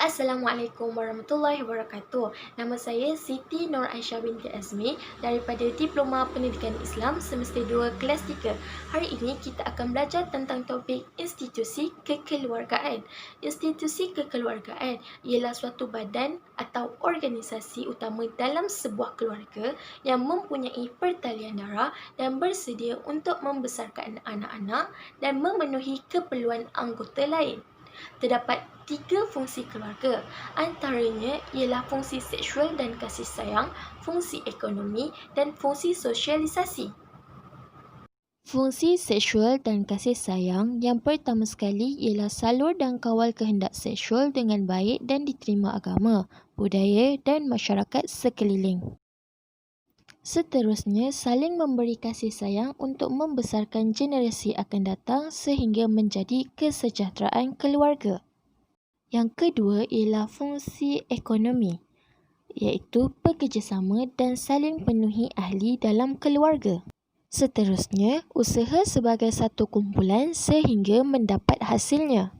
Assalamualaikum warahmatullahi wabarakatuh. Nama saya Siti Nur Aisyah binti Azmi daripada Diploma Pendidikan Islam Semester 2 Kelas 3. Hari ini kita akan belajar tentang topik institusi kekeluargaan. Institusi kekeluargaan ialah suatu badan atau organisasi utama dalam sebuah keluarga yang mempunyai pertalian darah dan bersedia untuk membesarkan anak-anak dan memenuhi keperluan anggota lain. Terdapat 3 fungsi keluarga, antaranya ialah fungsi seksual dan kasih sayang, fungsi ekonomi dan fungsi sosialisasi. Fungsi seksual dan kasih sayang yang pertama sekali ialah salur dan kawal kehendak seksual dengan baik dan diterima agama, budaya dan masyarakat sekeliling. Seterusnya, saling memberi kasih sayang untuk membesarkan generasi akan datang sehingga menjadi kesejahteraan keluarga. Yang kedua ialah fungsi ekonomi, iaitu bekerjasama dan saling penuhi ahli dalam keluarga. Seterusnya, usaha sebagai satu kumpulan sehingga mendapat hasilnya.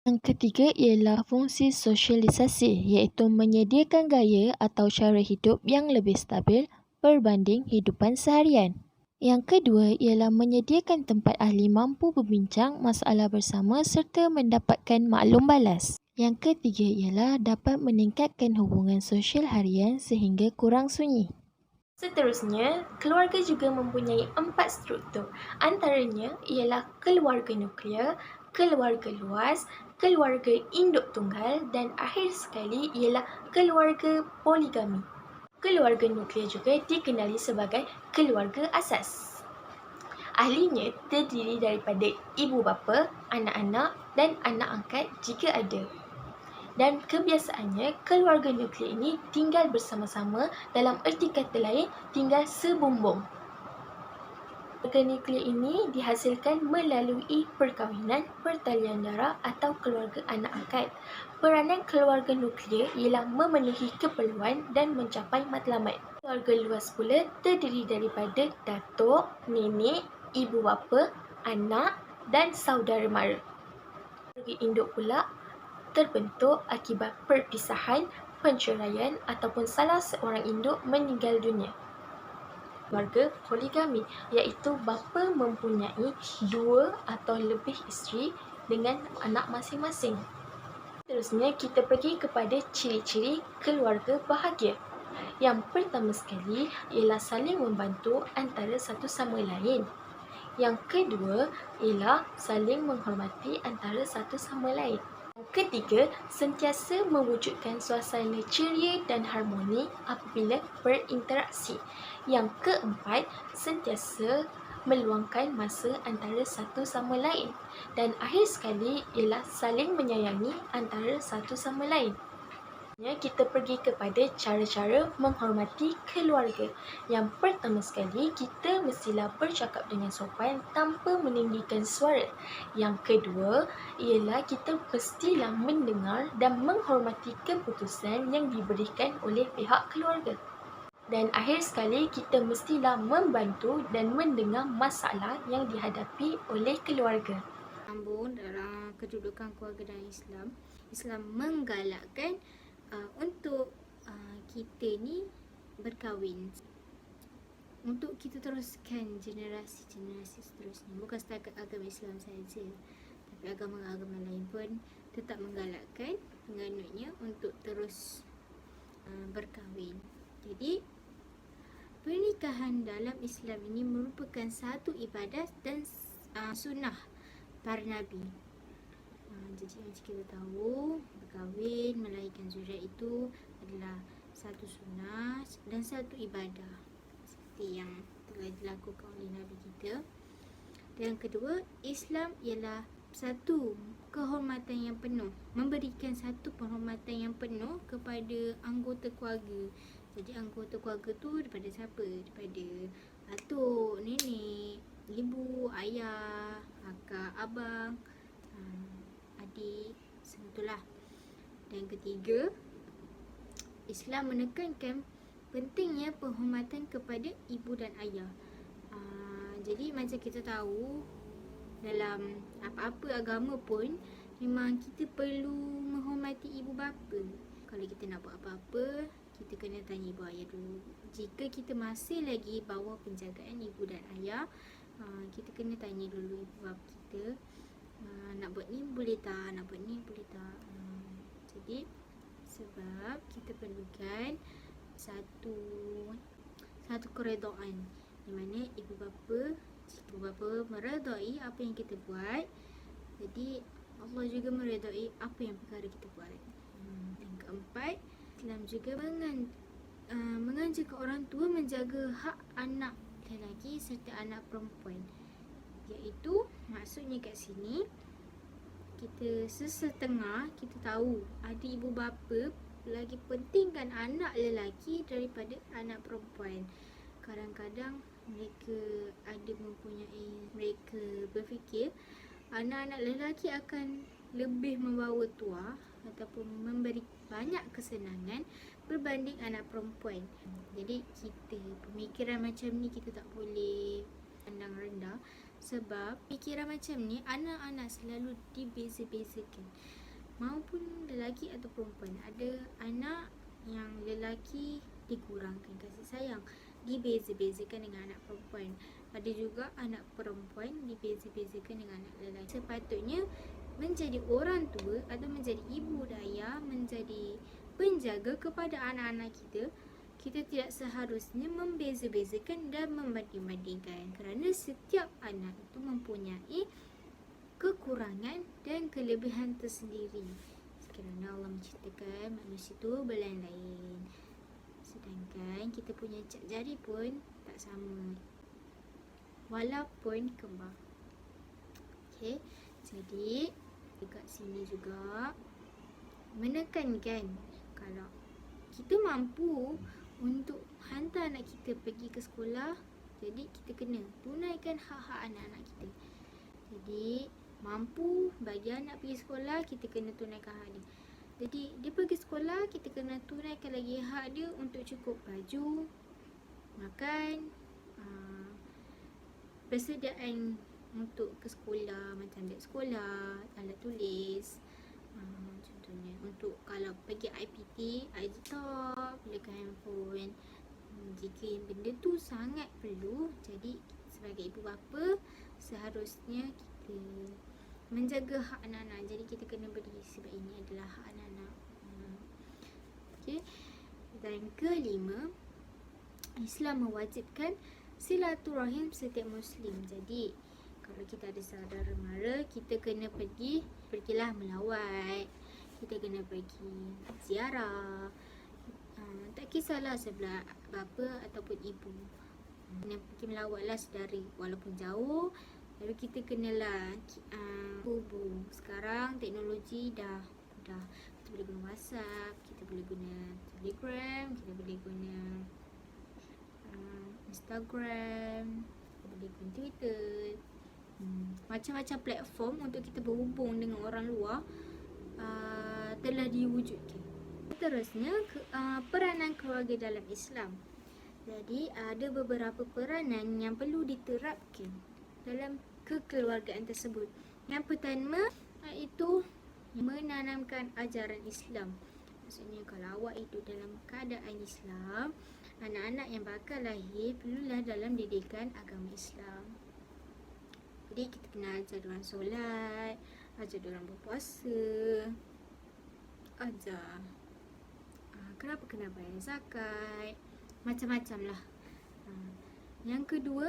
Yang ketiga ialah fungsi sosialisasi, iaitu menyediakan gaya atau cara hidup yang lebih stabil berbanding hidupan seharian. Yang kedua ialah menyediakan tempat ahli mampu berbincang masalah bersama serta mendapatkan maklum balas. Yang ketiga ialah dapat meningkatkan hubungan sosial harian sehingga kurang sunyi. Seterusnya, keluarga juga mempunyai 4 struktur. Antaranya ialah keluarga nuklear, keluarga luas, keluarga induk tunggal dan akhir sekali ialah keluarga poligami. Keluarga nuklear juga dikenali sebagai keluarga asas. Ahlinya terdiri daripada ibu bapa, anak-anak dan anak angkat jika ada. Dan kebiasaannya, keluarga nuklear ini tinggal bersama-sama, dalam erti kata lain, tinggal sebumbung. Keluarga nuklear ini dihasilkan melalui perkahwinan, pertalian darah atau keluarga anak angkat. Peranan keluarga nuklear ialah memenuhi keperluan dan mencapai matlamat. Keluarga luas pula terdiri daripada datuk, nenek, ibu bapa, anak dan saudara mara. Keluarga induk pula terbentuk akibat perpisahan, penceraian ataupun salah seorang induk meninggal dunia. Keluarga poligami, iaitu bapa mempunyai 2 atau lebih isteri dengan anak masing-masing. Seterusnya, kita pergi kepada ciri-ciri keluarga bahagia. Yang pertama sekali ialah saling membantu antara satu sama lain. Yang kedua ialah saling menghormati antara satu sama lain. Yang ketiga, sentiasa mewujudkan suasana ceria dan harmoni apabila berinteraksi. Yang keempat, sentiasa meluangkan masa antara satu sama lain. Dan akhir sekali ialah saling menyayangi antara satu sama lain. Kita pergi kepada cara-cara menghormati keluarga. Yang pertama sekali, kita mestilah bercakap dengan sopan tanpa meninggikan suara. Yang kedua ialah kita mestilah mendengar dan menghormati keputusan yang diberikan oleh pihak keluarga. Dan akhir sekali, kita mestilah membantu dan mendengar masalah yang dihadapi oleh keluarga. Sambung dalam kedudukan keluarga dan Islam menggalakkan untuk kita ni berkahwin untuk kita teruskan generasi-generasi seterusnya. Bukan setakat agama Islam saja, tapi agama-agama lain pun tetap menggalakkan penganutnya untuk terus berkahwin. Jadi pernikahan dalam Islam ini merupakan satu ibadat dan sunnah para Nabi. Jadi macam kita tahu, berkahwin, melahirkan zuriat itu adalah satu sunnah dan satu ibadah seperti yang telah dilakukan oleh Nabi kita. Dan yang kedua, Islam ialah satu kehormatan yang penuh, memberikan satu penghormatan yang penuh kepada anggota keluarga. Jadi anggota keluarga tu daripada siapa? Daripada atuk, nenek, ibu, ayah, kakak, abang, adik, semua. Dan ketiga, Islam menekankan pentingnya penghormatan kepada ibu dan ayah. Jadi macam kita tahu, dalam apa-apa agama pun memang kita perlu menghormati ibu bapa. Kalau kita nak buat apa-apa, kita kena tanya ibu ayah dulu. Jika kita masih lagi bawah penjagaan ibu dan ayah, kita kena tanya dulu ibu bapa kita, nak buat ni boleh tak, nak buat ni boleh tak. Jadi sebab kita perlukan satu keredaan, di mana ibu bapa meredai apa yang kita buat, jadi Allah juga meredai apa yang perkara kita buat. Yang keempat, Islam juga menganjurkan orang tua menjaga hak anak lelaki serta anak perempuan. Iaitu maksudnya kat sini, kita sesetengah kita tahu ada ibu bapa lagi pentingkan anak lelaki daripada anak perempuan. Kadang-kadang mereka berfikir anak-anak lelaki akan lebih membawa tuah ataupun memberi banyak kesenangan berbanding anak perempuan. Jadi pemikiran macam ni kita tak boleh pandang rendah, sebab fikiran macam ni anak-anak selalu dibeza-bezakan, maupun lelaki atau perempuan. Ada anak yang lelaki dikurangkan kasih sayang, dibeza-bezakan dengan anak perempuan. Ada juga anak perempuan dibeza-bezakan dengan anak lelaki. Sepatutnya menjadi orang tua atau menjadi ibu dan ayah, menjadi penjaga kepada anak-anak kita, kita tidak seharusnya membeza-bezakan dan membanding-bandingkan, kerana setiap anak itu mempunyai kekurangan dan kelebihan tersendiri. Kerana Allah menciptakan manusia itu berlain-lain, sedangkan kita punya cap jari pun tak sama, walaupun kembar. Okey, jadi dekat sini juga menekankan kalau kita mampu untuk hantar anak kita pergi ke sekolah, jadi kita kena tunaikan hak-hak anak-anak kita. Jadi mampu bagi anak pergi sekolah, kita kena tunaikan hak dia. Jadi dia pergi sekolah, kita kena tunaikan lagi hak dia untuk cukup baju, makan, persediaan untuk ke sekolah, macam beg sekolah, alat tulis, contohnya untuk kalau pergi IPT, ID top, belikan handphone. Jika benda tu sangat perlu, jadi sebagai ibu bapa seharusnya kita menjaga hak anak-anak. Jadi kita kena beri, sebab ini adalah hak anak-anak. Okey. Dan kelima, Islam mewajibkan silaturahim setiap Muslim. Jadi kalau kita ada saudara mara, kita kena pergilah melawat, kita kena pergi ziarah. Tak kisahlah sebelah bapa ataupun ibu, kena pergi melawatlah saudara walaupun jauh. Lalu kita kenalah hubung. Sekarang teknologi dah mudah, kita boleh guna WhatsApp, kita boleh guna Telegram, kita boleh guna Instagram, kita boleh guna Twitter. Macam-macam platform untuk kita berhubung dengan orang luar telah diwujudkan. Terusnya, peranan keluarga dalam Islam. Jadi ada beberapa peranan yang perlu diterapkan dalam kekeluargaan tersebut. Yang pertama iaitu menanamkan ajaran Islam. Maksudnya kalau awak hidup dalam keadaan Islam, anak-anak yang bakal lahir perlulah dalam didikan agama Islam. Jadi kita kena ajar diorang solat, ajar diorang berpuasa, ajar kenapa kena bayar zakat, macam-macam lah. Yang kedua,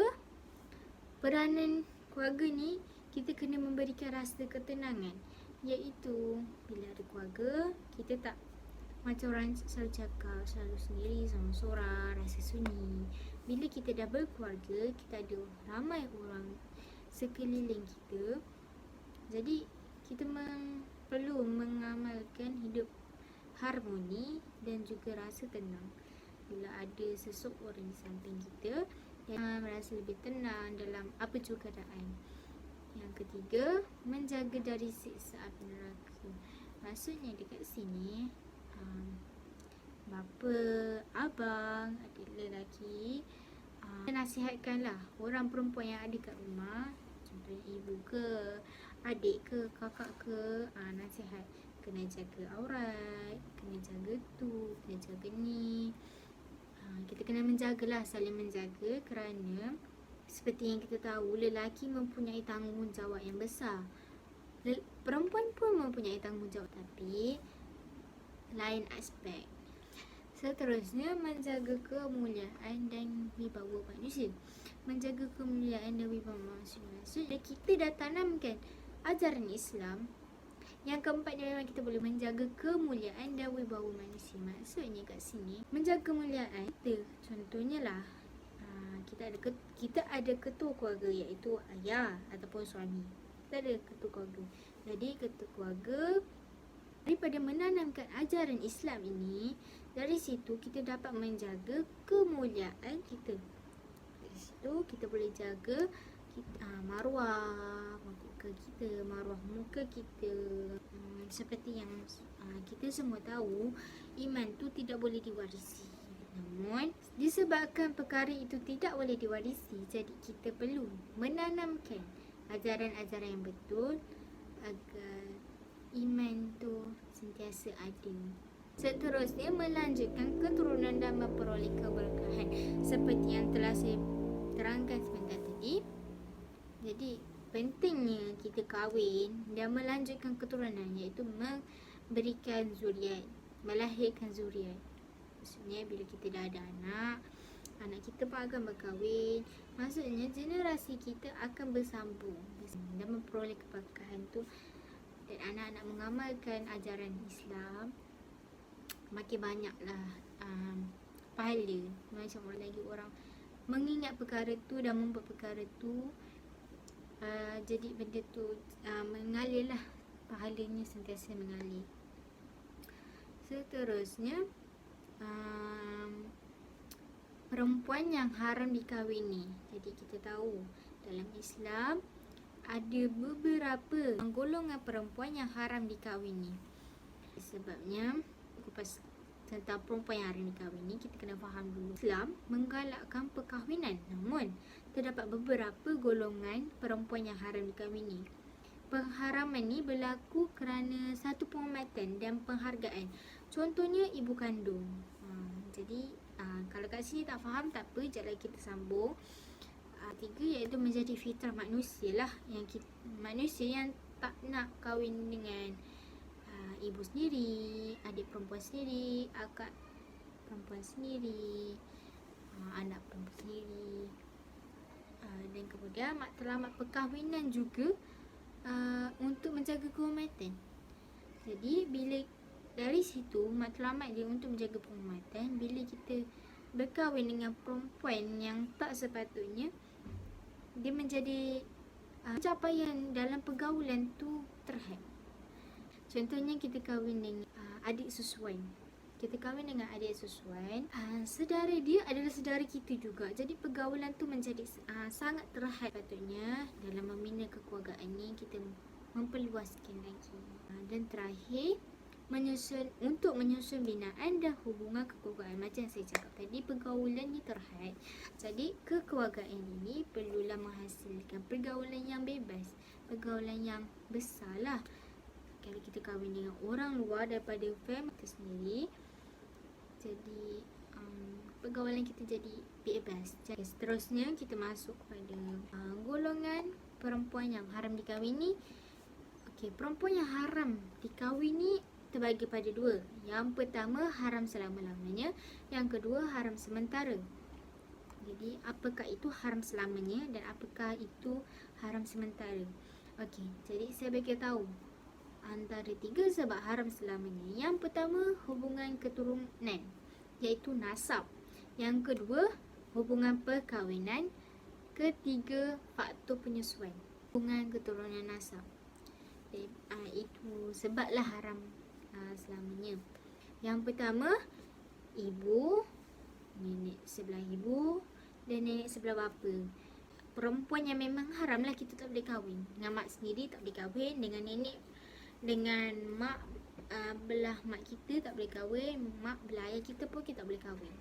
peranan keluarga ni kita kena memberikan rasa ketenangan, iaitu bila ada keluarga, kita tak macam orang selalu cakap, selalu sendiri, seorang-seorang, rasa sunyi. Bila kita dah berkeluarga, kita ada ramai orang sekeliling kita, jadi kita perlu mengamalkan hidup harmoni dan juga rasa tenang. Bila ada seseorang di samping kita, yang merasa lebih tenang dalam apa juga keadaan. Yang ketiga, menjaga dari siksa api neraka. Maksudnya dekat sini, bapa, abang, adik lelaki, nasihatkanlah orang perempuan yang ada kat rumah, contohnya ibu ke, adik ke, kakak ke, nasihat kena jaga aurat, kena jaga tu, kena jaga ni. Kita kena menjagalah, saling menjaga, kerana seperti yang kita tahu, lelaki mempunyai tanggungjawab yang besar. Perempuan pun mempunyai tanggungjawab, tapi lain aspek. Seterusnya, menjaga kemuliaan dan wibawa manusia. Menjaga kemuliaan dan wibawa manusia, maksudnya kita dah tanamkan ajaran Islam. Yang keempat dia memang kita boleh menjaga kemuliaan dan wibawa manusia. Maksudnya kat sini, menjaga kemuliaan kita, contohnya lah, kita ada ketua keluarga, iaitu ayah ataupun suami. Kita ada ketua keluarga. Jadi ketua keluarga, daripada menanamkan ajaran Islam ini, dari situ kita dapat menjaga kemuliaan kita. Dari situ kita boleh jaga maruah muka kita, maruah muka kita. Seperti yang kita semua tahu, iman tu tidak boleh diwarisi. Namun disebabkan perkara itu tidak boleh diwarisi, jadi kita perlu menanamkan ajaran-ajaran yang betul agar iman tu sentiasa ada. Seterusnya, melanjutkan keturunan dan memperoleh keberkahan, seperti yang telah saya terangkan sebentar tadi. Jadi pentingnya kita kahwin dan melanjutkan keturunan, iaitu memberikan zuriat, melahirkan zuriat. Maksudnya bila kita dah ada anak kita pun akan berkahwin. Maksudnya generasi kita akan bersambung dan memperoleh keberkahan tu. Dan anak-anak mengamalkan ajaran Islam, makin banyaklah pahala. Macam lagi orang mengingat perkara tu dan membuat perkara tu, jadi benda tu mengalir lah, pahalanya sentiasa mengalir. Seterusnya, perempuan yang haram dikahwini. Jadi kita tahu dalam Islam ada beberapa golongan perempuan yang haram dikahwini. Sebabnya kupas tentang perempuan yang haram dikahwini, kita kena faham dulu, Islam menggalakkan perkahwinan, namun terdapat beberapa golongan perempuan yang haram dikahwini. Pengharaman ni berlaku kerana satu penghormatan dan penghargaan. Contohnya ibu kandung. Jadi kalau kat sini tak faham, tak apa, sekejap lagi kita sambung. Tiga, iaitu menjadi fitrah manusia lah, manusia yang tak nak kahwin dengan ibu sendiri, adik perempuan sendiri, akak perempuan sendiri, anak perempuan sendiri. Dan kemudian matlamat perkahwinan juga untuk menjaga kehormatan. Jadi bila dari situ matlamat dia untuk menjaga kehormatan, bila kita berkahwin dengan perempuan yang tak sepatutnya, dia menjadi pencapaian dalam pergaulan tu terhad. Contohnya kita kahwin dengan adik susuan. Kita kahwin dengan adik susuan, saudara dia adalah saudara kita juga. Jadi pergaulan tu menjadi sangat terhad. Patutnya dalam membina kekeluargaan ni kita memperluaskan lagi. Dan terakhir, untuk menyusun binaan dan hubungan kekeluargaan. Macam saya cakap tadi, pergaulan ni terhad. Jadi kekeluargaan ini perlulah menghasilkan pergaulan yang bebas, pergaulan yang besar lah. Kalau kita kahwin dengan orang luar daripada family kita sendiri, jadi pergaulan kita jadi bebas. Jadi seterusnya kita masuk kepada golongan perempuan yang haram dikahwini. Perempuan yang haram dikahwini terbagi pada dua. Yang pertama, haram selama-lamanya. Yang kedua, haram sementara. Jadi apakah itu haram selamanya dan apakah itu haram sementara? Jadi saya bagi tahu antara tiga sebab haram selamanya. Yang pertama, hubungan keturunan, iaitu nasab. Yang kedua, hubungan perkahwinan. Ketiga, faktor penyesuaian, hubungan keturunan nasab. Itu sebablah haram selamanya. Yang pertama, ibu, nenek sebelah ibu dan nenek sebelah bapa. Perempuan yang memang haram lah kita tak boleh kahwin. Dengan mak sendiri tak boleh kahwin, dengan nenek, dengan mak belah mak kita tak boleh kahwin, mak belah ayah kita pun kita tak boleh kahwin.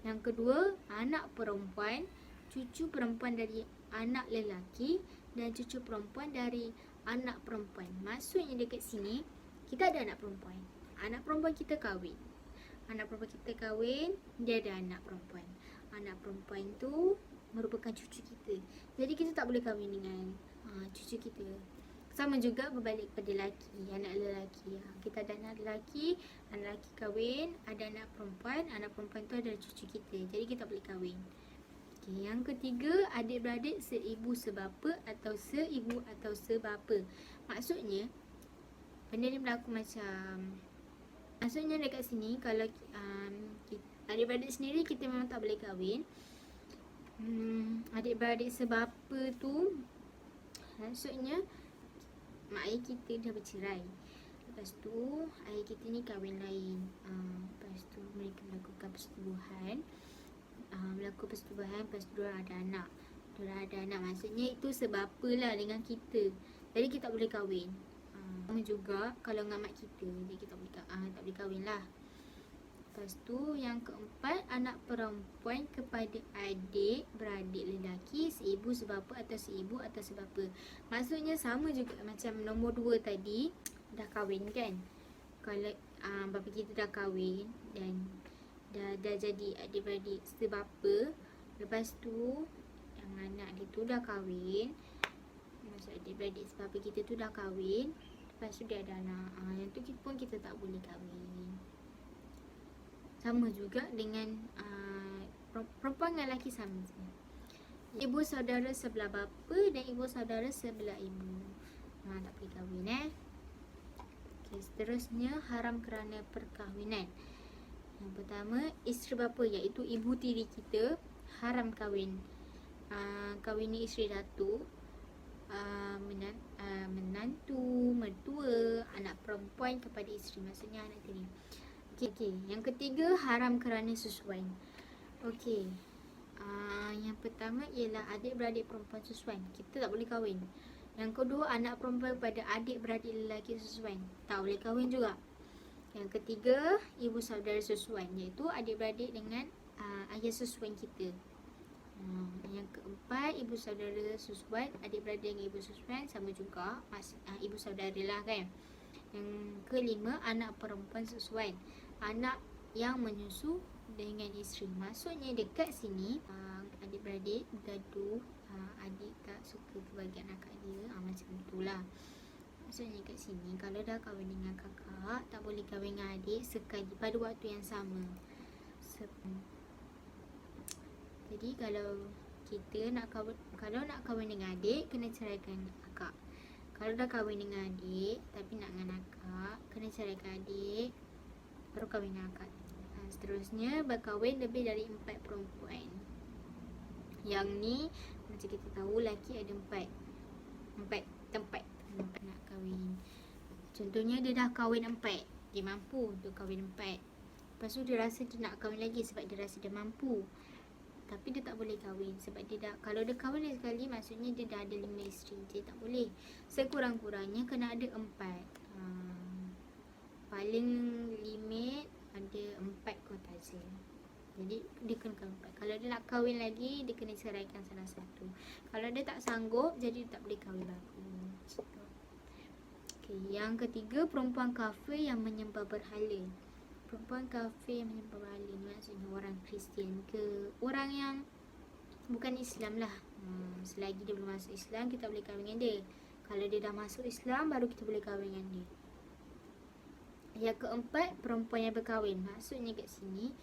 Yang kedua, anak perempuan, cucu perempuan dari anak lelaki dan cucu perempuan dari anak perempuan. Maksudnya dekat sini kita ada anak perempuan. Anak perempuan kita kahwin. Anak perempuan kita kahwin, dia ada anak perempuan. Anak perempuan tu merupakan cucu kita. Jadi kita tak boleh kahwin dengan cucu kita. Sama juga berbalik pada lelaki, anak lelaki. Kita ada anak lelaki kahwin, ada anak perempuan tu adalah cucu kita. Jadi kita boleh kahwin. Okay, yang ketiga, adik-beradik seibu sebapa atau seibu atau sebapa. Maksudnya, benda ni berlaku macam, maksudnya dekat sini kalau adik-beradik sendiri kita memang tak boleh kahwin. Adik-beradik sebapa tu maksudnya mak ayah kita dah bercerai. Lepas tu ayah kita ni kahwin lain. Lepas tu mereka melakukan persetubuhan. Lepas tu diorang ada anak. Maksudnya itu sebapa lah dengan kita. Jadi kita boleh kahwin. Sama juga kalau dengan mak kita. Jadi kita tak boleh kahwin lah. Lepas tu yang keempat, anak perempuan kepada adik beradik lelaki seibu sebapa atau seibu atau sebapa. Maksudnya sama juga macam nombor 2 tadi, dah kahwin kan. Kalau bapa kita dah kahwin dan dah jadi adik beradik sebapa. Lepas tu yang anak dia tu dah kahwin. Maksud adik beradik sebapa kita tu dah kahwin. Lepas tu dia ada anak. Yang tu kita tak boleh kahwin. Sama juga dengan perempuan dengan lelaki sama je. Ibu saudara sebelah bapa dan ibu saudara sebelah ibu. Tak boleh kahwin Okay, seterusnya haram kerana perkahwinan. Yang pertama, isteri bapa iaitu ibu tiri kita haram kahwin. Kahwini isteri datuk, menantu, mertua, anak perempuan kepada isteri, maksudnya anak tiri. Okay, yang ketiga haram kerana susuan. Okay, yang pertama ialah adik-beradik perempuan susuan, kita tak boleh kahwin. Yang kedua, anak perempuan pada adik-beradik lelaki susuan, tak boleh kahwin juga. Yang ketiga, ibu saudara susuan, iaitu adik-beradik dengan ayah susuan kita. Yang keempat, ibu saudara susuan, adik-beradik dengan ibu susuan sama juga, ibu saudara lah kan. Yang kelima, anak perempuan susuan, anak yang menyusu dengan isteri. Maksudnya dekat sini adik-beradik gaduh, adik tak suka kebahagiaan akak dia, macam itulah. Maksudnya kat sini kalau dah kahwin dengan kakak, tak boleh kahwin dengan adik sekali pada waktu yang sama. Jadi kalau kita nak kahwin dengan adik, kena ceraikan akak. Kalau dah kahwin dengan adik tapi nak dengan akak, kena ceraikan adik, baru kahwin dengan akak. Seterusnya, berkahwin lebih dari 4 perempuan. Yang ni macam kita tahu, lelaki ada 4 tempat nak kahwin. Contohnya dia dah kahwin 4, dia mampu untuk kahwin 4. Lepas tu dia rasa dia nak kahwin lagi sebab dia rasa dia mampu. Tapi dia tak boleh kahwin sebab dia dah, kalau dia kahwin lagi sekali, maksudnya dia dah ada 5 isteri. Jadi tak boleh. Sekurang-kurangnya kena ada 4. Paling limit ada 4 kota je. Jadi dia kena kahwin 4. Kalau dia nak kahwin lagi, dia kena ceraikan salah satu. Kalau dia tak sanggup, jadi dia tak boleh kahwin baru. Okay, yang ketiga, perempuan kafir yang menyembah berhala. Perempuan kafir yang menyembah berhala ni maksudnya orang Kristian ke orang yang bukan Islam lah. Selagi dia belum masuk Islam, kita boleh kahwin dengan dia. Kalau dia dah masuk Islam, baru kita boleh kahwin dengan dia. Yang keempat, perempuan yang berkahwin. Maksudnya kat sini,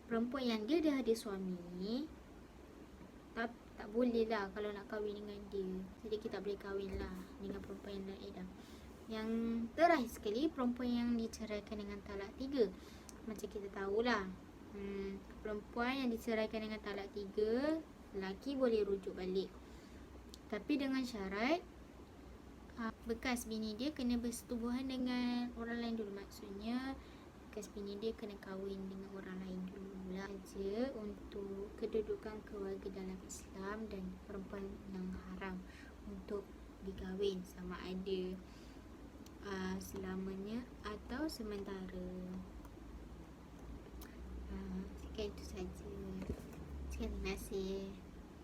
perempuan yang dia dah ada suami, tak boleh lah kalau nak kahwin dengan dia. Jadi kita boleh kahwin lah dengan perempuan yang dah idam. Yang terakhir sekali, perempuan yang diceraikan dengan talak 3. Macam kita tahulah, perempuan yang diceraikan dengan talak 3, lelaki boleh rujuk balik. Tapi dengan syarat bekas bini dia kena bersetubuhan dengan orang lain dulu. Maksudnya bekas bini dia kena kahwin dengan orang lain dulu lah je untuk kedudukan keluarga dalam Islam. Dan perempuan yang haram untuk dikahwin sama ada selamanya atau sementara. Sekian itu saja. Terima kasih.